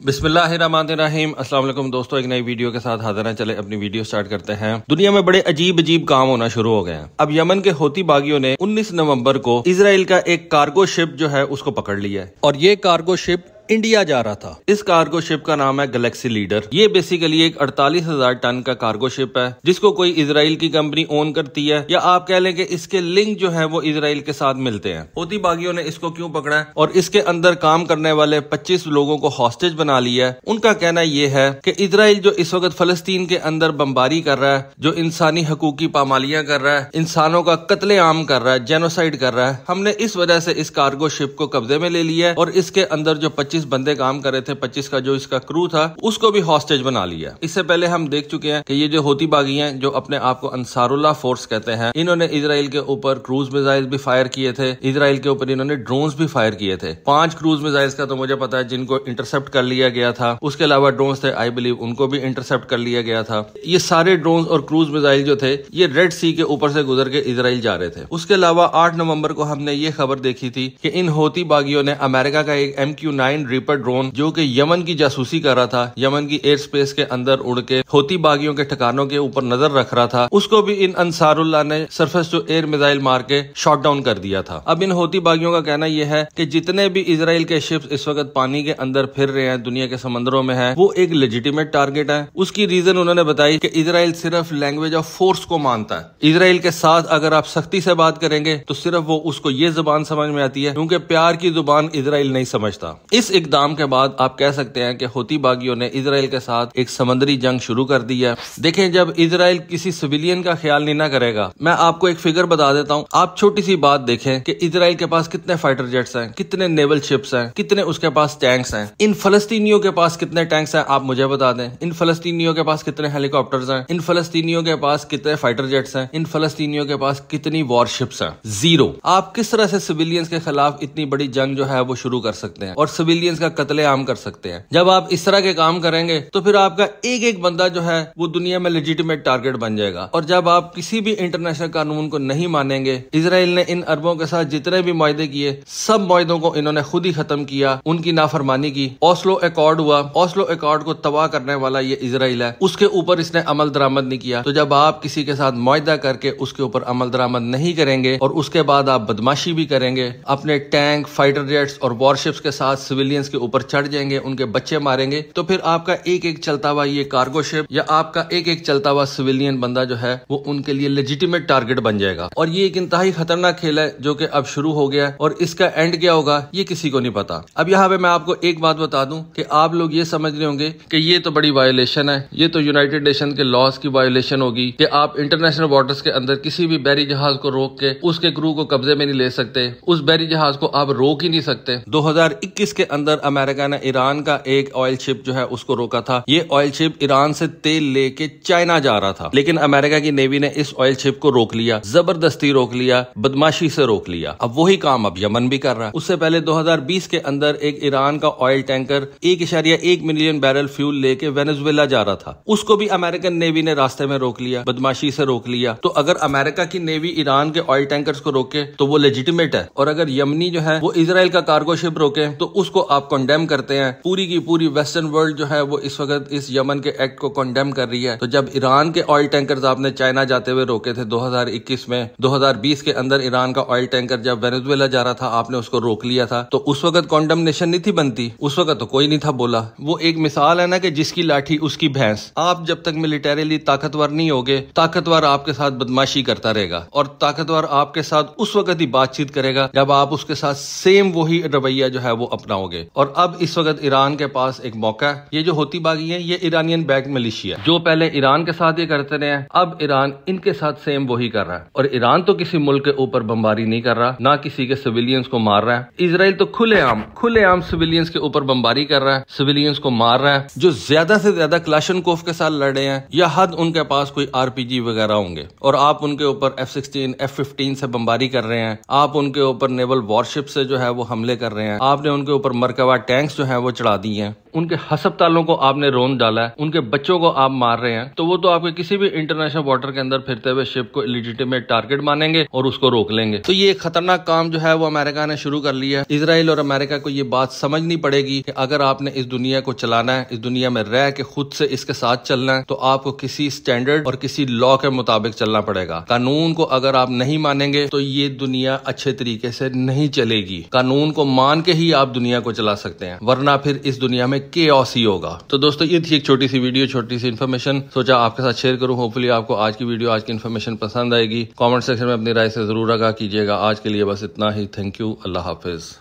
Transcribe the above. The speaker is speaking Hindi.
बिस्मिल्लाहिर्रहमानिर्रहीम। अस्सलाम वालेकुम दोस्तों, एक नई वीडियो के साथ हाजिर हैं। चले अपनी वीडियो स्टार्ट करते हैं। दुनिया में बड़े अजीब अजीब काम होना शुरू हो गए हैं। अब यमन के हौती बागियों ने 19 नवंबर को इजराइल का एक कार्गो शिप जो है उसको पकड़ लिया है और ये कार्गो शिप इंडिया जा रहा था। इस कार्गो शिप का नाम है गैलेक्सी लीडर। ये बेसिकली एक 48,000 टन का कार्गो शिप है जिसको कोई इजराइल की कंपनी ओन करती है, या आप कह लें कि इसके लिंक जो है वो इजराइल के साथ मिलते हैं। हौती बागियों ने इसको क्यों पकड़ा है और इसके अंदर काम करने वाले 25 लोगों को हॉस्टेज बना लिया है। उनका कहना यह है कि इजराइल जो इस वक्त फलस्तीन के अंदर बमबारी कर रहा है, जो इंसानी हकूक की पामालियां कर रहा है, इंसानों का कत्लेआम कर रहा है, जेनोसाइड कर रहा है, हमने इस वजह से इस कार्गो शिप को कब्जे में ले लिया है और इसके अंदर जो 25 बंदे काम कर रहे थे, 25 का जो इसका क्रू था, उसको भी हॉस्टेज बना लिया। इससे पहले हम देख चुके हैं कि ये जो हौती बागी हैं, जो अपने आप को अंसारुल्लाह फोर्स कहते हैं, इन्होंने इजराइल के ऊपर क्रूज मिसाइल भी फायर किए थे। इजराइल के ऊपर इन्होंने ड्रोन्स भी फायर किए थे। 5 क्रूज मिसाइल्स का तो मुझे पता है जिनको इंटरसेप्ट कर लिया गया था। उसके अलावा ड्रोन्स थे, आई बिलीव उनको भी इंटरसेप्ट कर लिया गया था। ये सारे ड्रोन्स और क्रूज मिसाइल जो थे ये रेड सी के ऊपर से गुजर के इजराइल जा रहे थे। उसके अलावा 8 नवंबर को हमने ये खबर देखी थी कि इन हौती बागियों ने अमेरिका का एक MQ-9 रीपर ड्रोन जो कि यमन की जासूसी कर रहा था, यमन की एयर स्पेस के अंदर उड़ के हौती बागियों के ठिकानों के ऊपर नजर रख रहा था, उसको भी इन अंसारुल्लाह ने सरफेस टू एयर मिसाइल मार के शॉट डाउन कर दिया था। अब इन हौती बागियों का कहना यह है कि जितने भी इजराइल के शिप्स इस वक्त पानी के अंदर फिर रहे हैं, दुनिया के समंदरों में है, वो एक लेजिटिमेट टारगेट है। उसकी रीजन उन्होंने बताई कि इजराइल सिर्फ लैंग्वेज ऑफ फोर्स को मानता है। इजराइल के साथ अगर आप सख्ती से बात करेंगे तो सिर्फ वो उसको ये जुबान समझ में आती है, क्योंकि प्यार की जुबान इजराइल नहीं समझता। इस इकदाम के बाद आप कह सकते हैं कि हौती बागियों ने इजराइल के साथ एक समंदरी जंग शुरू कर दी है। देखें, जब इजराइल किसी सिविलियन का ख्याल नहीं ना करेगा, मैं आपको एक फिगर बता देता हूं। आप छोटी सी बात देखें कि इजराइल के पास कितने फाइटर जेट्स हैं, कितने नेवल शिप्स हैं, कितने उसके पास टैंक्स हैं। इन फलस्तीनियों के पास कितने टैंक्स हैं आप मुझे बता दें। इन फलस्तीनियों के पास कितने हेलीकॉप्टर्स हैं, इन फलस्तीनियों के पास कितने फाइटर जेट्स हैं, इन फलस्तीनियों के पास कितनी वॉरशिप्स हैं? जीरो। आप किस तरह से सिविलियंस के खिलाफ इतनी बड़ी जंग जो है वो शुरू कर सकते हैं और सिविलियंस का कत्लेआम कर सकते हैं? जब आप इस तरह के काम करेंगे तो फिर आपका एक एक बंदा जो है वो दुनिया में लेजिटिमेट टारगेट बन जाएगा। और जब आप किसी भी इंटरनेशनल कानून को नहीं मानेंगे, इजराइल ने इन अरबों के साथ जितने भी मुआहदे किए, सब मुआहदों को इन्होंने खुद ही खत्म किया, उनकी नाफरमानी की। ओस्लो अकॉर्ड हुआ, ओस्लो अकॉर्ड को तबाह करने वाला ये इजराइल है, उसके ऊपर इसने अमल दरामद नहीं किया। तो जब आप किसी के साथ मुआहदा करके उसके ऊपर अमल दरामद नहीं करेंगे और उसके बाद आप बदमाशी भी करेंगे, अपने टैंक, फाइटर जेट्स और वॉरशिप्स के साथ सिविलियंस के ऊपर चढ़ जाएंगे, उनके बच्चे मारेंगे, तो फिर आपका एक एक चलता हुआ ये कार्गो शिप या आपका एक एक चलता हुआ सिविलियन बंदा जो है वो उनके लिए लेजिटिमेट टारगेट बन जाएगा। और ये एक इंतहाई खतरनाक खेल है जो कि अब शुरू हो गया है और इसका एंड क्या होगा ये किसी को नहीं पता। अब यहाँ पे मैं आपको एक बात बता दूं कि आप लोग ये समझ रहे होंगे कि ये तो बड़ी वायोलेशन है, ये तो यूनाइटेड नेशन के लॉज की वायोलेशन होगी कि आप इंटरनेशनल वाटर्स के अंदर किसी भी बहरी जहाज को रोक के उसके क्रू को कब्जे में नहीं ले सकते, उस बहरी जहाज को आप रोक ही नहीं सकते। 2021 के अंदर अमेरिका ने ईरान का एक ऑयल शिप जो है उसको रोका था। ये ऑयल शिप ईरान से तेल लेके चाइना जा रहा था, लेकिन अमेरिका की नेवी ने इस ऑयल शिप को रोक लिया, जबरदस्ती रोक लिया, बदमाशी से रोक लिया। अब वही काम अब यमन भी कर रहा है। उससे पहले 2020 के अंदर एक ईरान का oil tanker 1.1 million barrel fuel लेके वेनेजुएला जा रहा था, उसको भी अमेरिकन नेवी ने रास्ते में रोक लिया, बदमाशी से रोक लिया। तो अगर अमेरिका की नेवी ईरान के ऑयल टैंकर्स को रोके तो वो लेजिटिमेट है, और अगर यमनी जो है वो इजराइल का कार्गो शिप रोके तो उसको आप कंडेम करते हैं। पूरी की पूरी वेस्टर्न वर्ल्ड जो है वो इस वक्त इस यमन के एक्ट को कंडेम कर रही है। तो जब ईरान के ऑयल टैंकर्स आपने चाइना जाते हुए रोके थे 2021 में, 2020 के अंदर ईरान का ऑयल टैंकर जब वेनेजुएला जा रहा था आपने उसको रोक लिया था, तो उस वक्त कॉन्डेमनेशन नहीं थी बनती, उस वक्त तो कोई नहीं था बोला। वो एक मिसाल है ना कि जिसकी लाठी उसकी भैंस। आप जब तक मिलिटरीली ताकतवर नहीं होगे, ताकतवर आपके साथ बदमाशी करता रहेगा और ताकतवर आपके साथ उस वक्त ही बातचीत करेगा जब आप उसके साथ सेम वही रवैया जो है वो अपनाओगे। और अब इस वक्त ईरान के पास एक मौका है। ये जो हौती बागी है ये ईरानियन बैक्ड मिलिशिया जो पहले ईरान के साथ ये करते रहे हैं, अब ईरान इनके साथ सेम वही कर रहा है। और ईरान तो किसी मुल्क के ऊपर बमबारी नहीं कर रहा, ना किसी के सिविलियंस को मार रहा है। इजराइल तो खुलेआम सिविलियंस के ऊपर बमबारी कर रहा है, सिविलियंस को मार रहा है। जो ज्यादा से ज्यादा क्लाशनकोफ के साथ लड़े हैं या हद उनके पास कोई RPG वगैरह होंगे, और आप उनके ऊपर F-16 F-15 से बमबारी कर रहे हैं, आप उनके ऊपर नेवल वॉरशिप से जो है वो हमले कर रहे हैं, आपने उनके ऊपर मरकबा टैंक्स जो है वो चढ़ा दिए हैं। उनके अस्पतालों को आपने रौंद डाला है, उनके बच्चों को आप मार रहे हैं, तो वो तो आपके किसी भी इंटरनेशनल वाटर के अंदर फिरते हुए शिप को इलिजिटिमेट टारगेट मानेंगे और उसको रोक लेंगे। तो ये एक खतरनाक काम जो है वो अमेरिका ने शुरू कर लिया है। इजराइल और अमेरिका को ये बात समझनी पड़ेगी कि अगर आपने इस दुनिया को चलाना है, इस दुनिया में रह के खुद से इसके साथ चलना है, तो आपको किसी स्टैंडर्ड और किसी लॉ के मुताबिक चलना पड़ेगा। कानून को अगर आप नहीं मानेंगे तो ये दुनिया अच्छे तरीके से नहीं चलेगी। कानून को मान के ही आप दुनिया को चला सकते हैं, वरना फिर इस दुनिया में केओस ही होगा। तो दोस्तों ये थी एक छोटी सी वीडियो, छोटी सी इन्फॉर्मेशन, सोचा आपके साथ शेयर करूं। होपफुली आपको आज की वीडियो, आज की इन्फॉर्मेशन पसंद आएगी। कमेंट सेक्शन में अपनी राय से जरूर आगाह कीजिएगा। आज के लिए बस इतना ही। Thank you. Allah Hafiz.